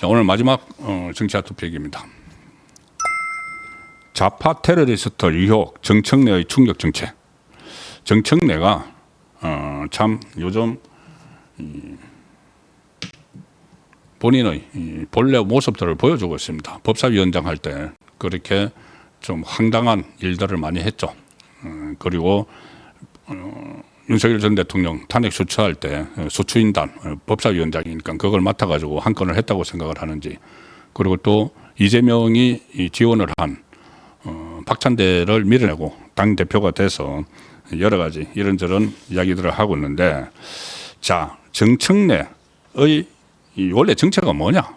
자, 오늘 마지막 정치화 투표기입니다. 좌파 테러리스트 유혹, 정청래의 충격 정책. 정청래가 참 요즘 본인의 본래 모습들을 보여주고 있습니다. 법사위원장 할 때 그렇게 좀 황당한 일들을 많이 했죠. 그리고 윤석열 전 대통령 탄핵 수추할 때 수추인단 법사위원장이니까 그걸 맡아가지고 한 건을 했다고 생각을 하는지, 그리고 또 이재명이 지원을 한 박찬대를 밀어내고 당 대표가 돼서 여러 가지 이런저런 이야기들을 하고 있는데, 자, 정청래의 원래 정체가 뭐냐?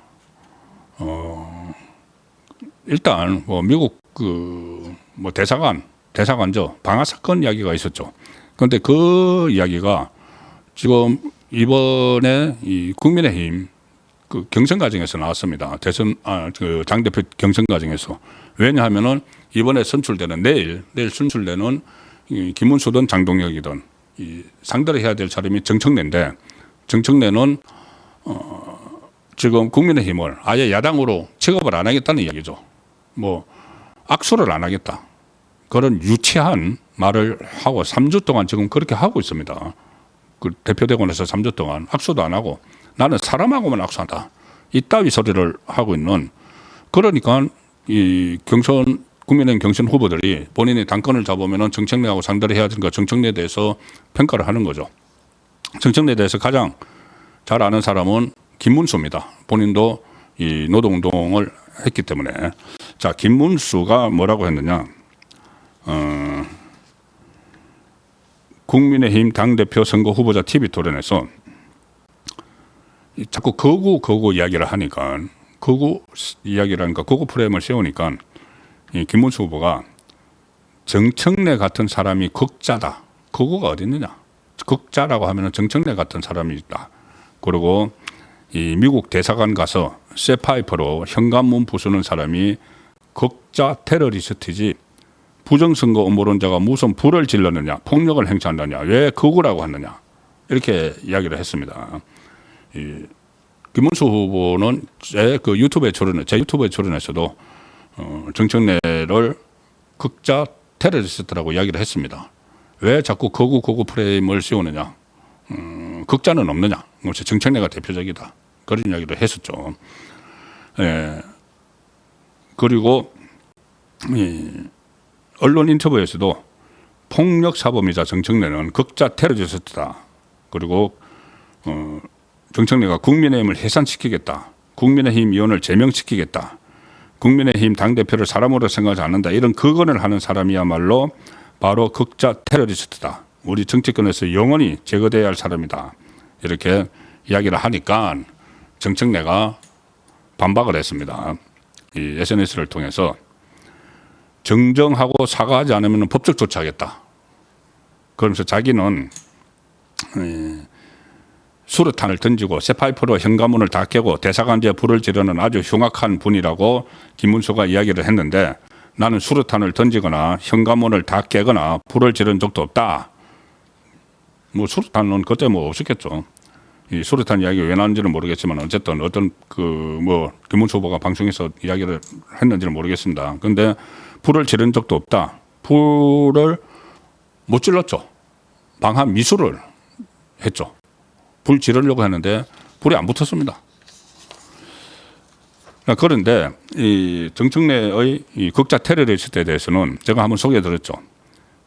일단 뭐 미국 뭐 대사관저 방화 사건 이야기가 있었죠. 그런데 그 이야기가 지금 이번에 이 국민의힘 그 경선 과정에서 나왔습니다. 대선 당 대표 경선 과정에서. 왜냐하면은 이번에 선출되는 내일 선출되는 이 김문수든 장동혁이든 이 상대를 해야 될 사람이 정청래인데, 정청래는 지금 국민의힘을 아예 야당으로 취급을 안 하겠다는 이야기죠. 뭐 악수를 안 하겠다, 그런 유치한 말을 하고 3주 동안 지금 그렇게 하고 있습니다. 그 대표되고 나서 3주 동안 악수도 안 하고 나는 사람하고만 악수한다, 이따위 소리를 하고 있는. 그러니까 이 국민의힘 경선 후보들이 본인이 당권을 잡으면은 정청래하고 상대를 해야 되니까 정청래에 대해서 평가를 하는 거죠. 정청래에 대해서 가장 잘 아는 사람은 김문수입니다. 본인도 이 노동운동을 했기 때문에. 자, 김문수가 뭐라고 했느냐? 국민의힘 당대표 선거 후보자 TV 토론에서 자꾸 거구 이야기를 하니까, 거구 프레임을 세우니까 이 김문수 후보가 정청래 같은 사람이 극자다. 거구가 어디 있느냐? 극자라고 하면 정청래 같은 사람이 있다. 그리고 이 미국 대사관 가서 쇠파이프로 현관문 부수는 사람이 극자 테러리스트지, 부정선거 음모론자가 무슨 불을 질렀느냐, 폭력을 행사한다냐, 왜 거구라고 하느냐, 이렇게 이야기를 했습니다. 이 김문수 후보는 제 유튜브에 출연해서도 정청래를 극자 테러리스트라고 이야기를 했습니다. 왜 자꾸 거구 프레임을 씌우느냐, 극자는 없느냐, 정청래가 대표적이다, 그런 이야기를 했었죠. 예. 그리고 언론 인터뷰에서도 폭력 사범이자 정청래는 극자 테러리스트다. 그리고 정청래가 국민의힘을 해산시키겠다, 국민의힘 위원을 제명시키겠다, 국민의힘 당대표를 사람으로 생각하지 않는다, 이런 거건을 하는 사람이야말로 바로 극자 테러리스트다, 우리 정치권에서 영원히 제거돼야 할 사람이다, 이렇게 이야기를 하니까 정청래가 반박을 했습니다. 이 SNS를 통해서 정정하고 사과하지 않으면 법적 조치하겠다. 그러면서 자기는 수류탄을 던지고 쇠파이프로 현관문을 다 깨고 대사관제에 불을 지르는 아주 흉악한 분이라고 김문수가 이야기를 했는데, 나는 수류탄을 던지거나 현관문을 다 깨거나 불을 지른 적도 없다. 뭐 수류탄은 그때 뭐 없었겠죠. 이 수류탄 이야기 왜 나왔는지는 모르겠지만 어쨌든 어떤 김문수 후보가 방송에서 이야기를 했는지는 모르겠습니다. 그런데 불을 지른 적도 없다. 불을 못 질렀죠. 방한 미수를 했죠. 불 지르려고 했는데 불이 안 붙었습니다. 그런데 이 정청래의 이 극자 테러리스트에 대해서는 제가 한번 소개해드렸죠.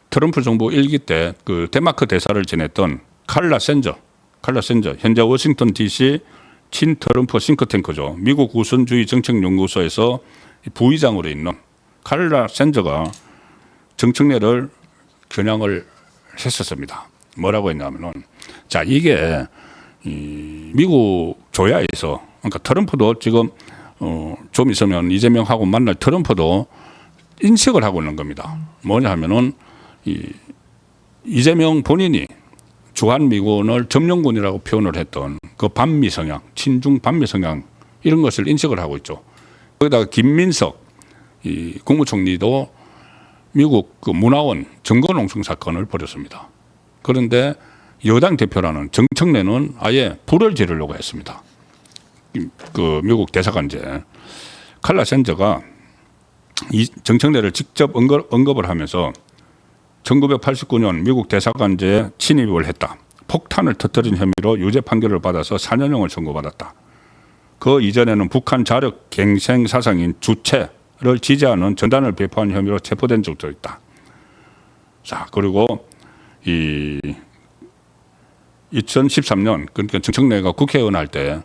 트럼프 정부 1기 때 그 덴마크 대사를 지냈던 칼라 센저, 현재 워싱턴 DC 친트럼프 싱크탱크죠. 미국 우선주의 정책연구소에서 부의장으로 있는 칼라 센저가 정청래를 겨냥을 했었습니다. 뭐라고 했냐면은, 자, 이게 이 미국 조야에서, 그러니까 트럼프도 지금 좀 있으면 이재명하고 만날 트럼프도 인식을 하고 있는 겁니다. 뭐냐 하면은 이재명 본인이 주한미군을 점령군이라고 표현을 했던 그 반미 성향, 친중 반미 성향, 이런 것을 인식을 하고 있죠. 거기다가 김민석 국무총리도 미국 그 문화원 증거농성 사건을 벌였습니다. 그런데 여당 대표라는 정청래는 아예 불을 지르려고 했습니다. 그 미국 대사관제 칼라 샌저가 이 정청래를 직접 언급을 하면서 1989년 미국 대사관제에 침입을 했다. 폭탄을 터뜨린 혐의로 유죄 판결을 받아서 4년형을 선고받았다. 그 이전에는 북한 자력 갱생 사상인 주체를 지지하는 전단을 배포한 혐의로 체포된 적도 있다. 자, 그리고 이 2013년 그러니까 정청래가 국회의원 할 때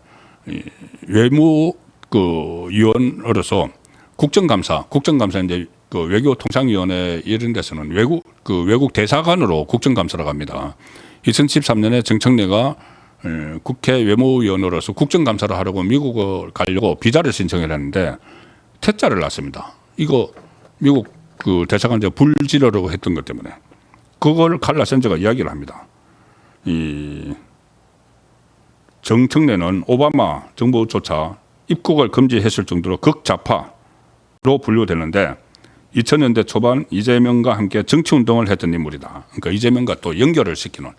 외무 그 위원으로서 국정감사 이제 그 외교통상위원회 이런 데서는 외국 대사관으로 국정감사를 갑니다. 2013년에 정청래가 국회 외무위원으로서 국정감사를 하려고 미국을 가려고 비자를 신청을 했는데 퇴짜를 놨습니다. 이거 미국 그 대사관제 불지르려고 했던 것 때문에 그걸 칼라 샌저가 이야기를 합니다. 이 정청래는 오바마 정부조차 입국을 금지했을 정도로 극좌파로 분류되는데 2000년대 초반 이재명과 함께 정치운동을 했던 인물이다. 그러니까 이재명과 또 연결을 시키는.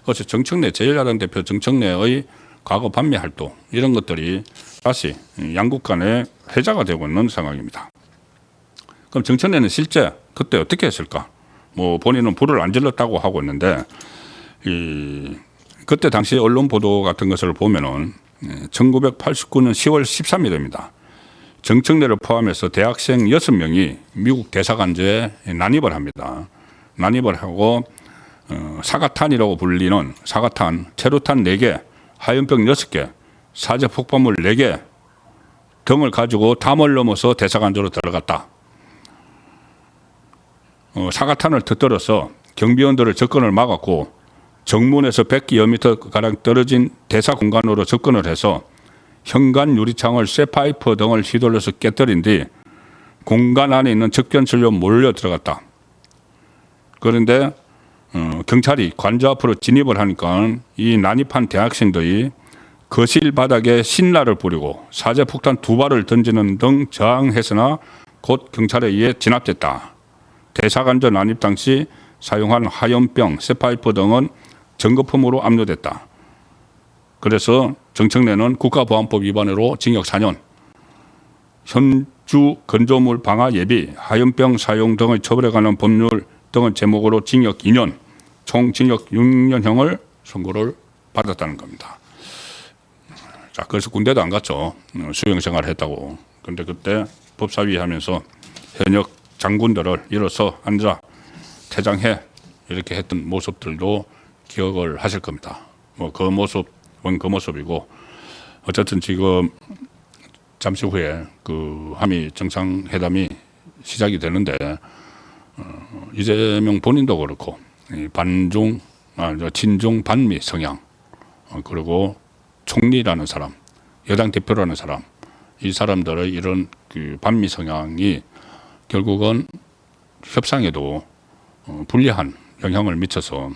그래서 정청래 제1야당 대표 정청래의 과거 반미 활동 이런 것들이 다시 양국 간의 회자가 되고 있는 상황입니다. 그럼 정청래는 실제 그때 어떻게 했을까? 뭐 본인은 불을 안 질렀다고 하고 있는데 그때 당시 언론 보도 같은 것을 보면은 1989년 10월 13일입니다. 정청래를 포함해서 대학생 6명이 미국 대사관제에 난입을 합니다. 난입을 하고 사가탄이라고 불리는 사가탄, 체류탄 4개, 화염병 6개, 사제 폭발물 4개 등을 가지고 담을 넘어서 대사관제로 들어갔다. 사가탄을 터뜨려서 경비원들의 접근을 막았고 정문에서 100여 미터가량 떨어진 대사 공간으로 접근을 해서 현관 유리창을 쇠파이프 등을 휘둘러서 깨뜨린 뒤 공간 안에 있는 접견실로 몰려 들어갔다. 그런데 경찰이 관저 앞으로 진입을 하니까 이 난입한 대학생들이 거실 바닥에 신라를 뿌리고 사제폭탄 2발을 던지는 등 저항했으나 곧 경찰에 의해 진압됐다. 대사관저 난입 당시 사용한 화염병, 쇠파이프 등은 증거품으로 압류됐다. 그래서 정청래는 국가보안법 위반으로 징역 4년, 현주 건조물 방화 예비, 화염병 사용 등의 처벌에 관한 법률 등의 제목으로 징역 2년, 총 징역 6년형을 선고를 받았다는 겁니다. 자, 그래서 군대도 안 갔죠. 수용 생활을 했다고. 그런데 그때 법사위 하면서 현역 장군들을 일어서 앉아 퇴장해 이렇게 했던 모습들도 기억을 하실 겁니다. 뭐 그 모습은 그 모습이고 어쨌든 지금 잠시 후에 그 한미 정상회담이 시작이 되는데 이재명 본인도 그렇고 친중 반미 성향 그리고 총리라는 사람, 여당 대표라는 사람 이 사람들의 이런 그 반미 성향이 결국은 협상에도 불리한 영향을 미쳐서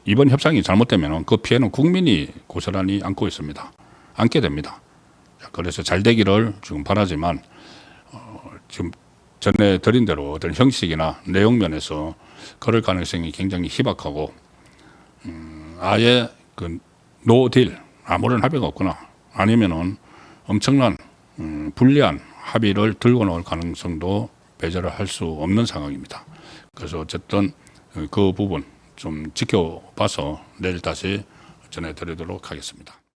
이번 협상이 잘못되면 그 피해는 국민이 고스란히 안고 있습니다. 안게 됩니다. 그래서 잘 되기를 지금 바라지만 지금 전에 드린 대로 어떤 형식이나 내용 면에서 그럴 가능성이 굉장히 희박하고 아예 그 노딜 아무런 합의가 없거나 아니면은 엄청난 불리한 합의를 들고 나올 가능성도 배제를 할 수 없는 상황입니다. 그래서 어쨌든 그 부분 좀 지켜봐서 내일 다시 전해드리도록 하겠습니다.